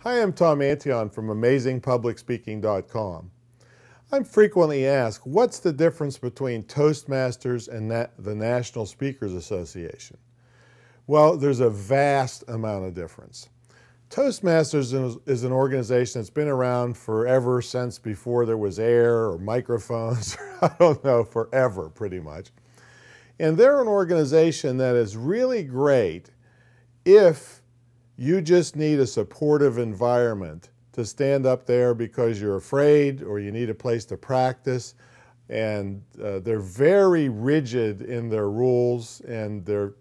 Hi, I'm Tom Antion from AmazingPublicSpeaking.com. I'm frequently asked, what's the difference between Toastmasters and the National Speakers Association? Well, there's a vast amount of difference. Toastmasters is an organization that's been around forever, since before there was air or microphones, I don't know, forever pretty much. And they're an organization that is really great if you just need a supportive environment to stand up there because you're afraid or you need a place to practice. And they're very rigid in their rules, and they're,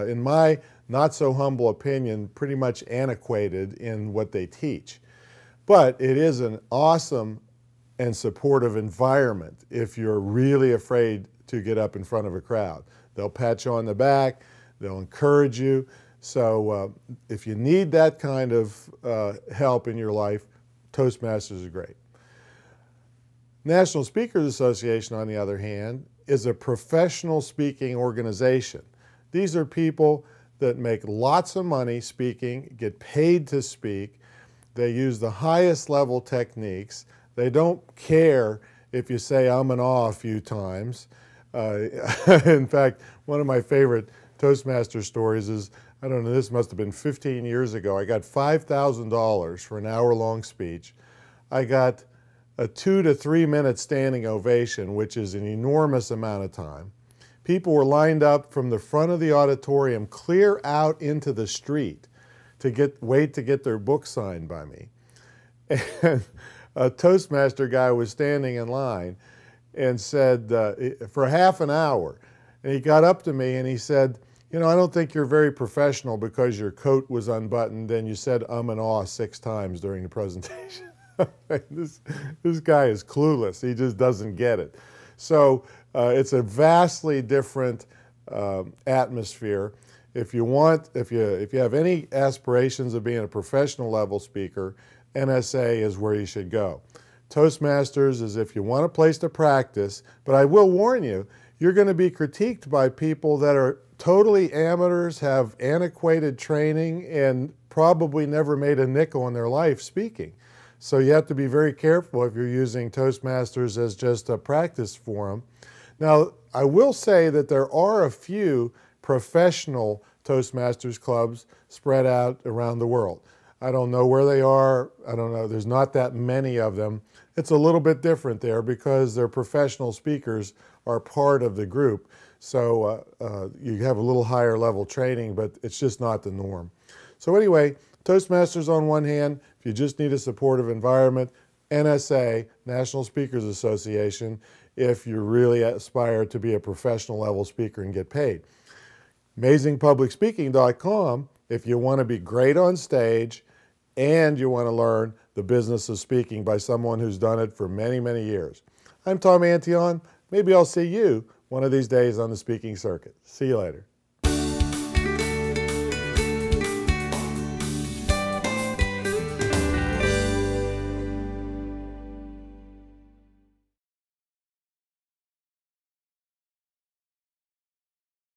in my not so humble opinion, pretty much antiquated in what they teach. But it is an awesome and supportive environment if you're really afraid to get up in front of a crowd. They'll pat you on the back, they'll encourage you. So if you need that kind of help in your life, Toastmasters is great. National Speakers Association, on the other hand, is a professional speaking organization. These are people that make lots of money speaking, get paid to speak. They use the highest level techniques. They don't care if you say "um" and "ah" a few times. In fact, one of my favorite Toastmaster stories is, I don't know, this must have been 15 years ago. I got $5,000 for an hour-long speech. I got a 2 to 3 minute standing ovation, which is an enormous amount of time. People were lined up from the front of the auditorium clear out into the street to wait to get their book signed by me. And a Toastmaster guy was standing in line and said, for half an hour, and he got up to me and he said, "You know, I don't think you're very professional because your coat was unbuttoned and you said "um" and "ah" 6 times during the presentation." This guy is clueless. He just doesn't get it. So it's a vastly different atmosphere. If you have any aspirations of being a professional level speaker, NSA is where you should go. Toastmasters is if you want a place to practice, but I will warn you, you're going to be critiqued by people that are totally amateurs, have antiquated training, and probably never made a nickel in their life speaking. So you have to be very careful if you're using Toastmasters as just a practice forum. Now, I will say that there are a few professional Toastmasters clubs spread out around the world. I don't know where they are. I don't know. There's not that many of them. It's a little bit different there because their professional speakers are part of the group. So you have a little higher level training, but it's just not the norm. So anyway, Toastmasters on one hand, if you just need a supportive environment, NSA, National Speakers Association, if you really aspire to be a professional level speaker and get paid. AmazingPublicSpeaking.com, if you want to be great on stage and you want to learn the business of speaking by someone who's done it for many, many years. I'm Tom Antion. Maybe I'll see you one of these days on the speaking circuit. See you later.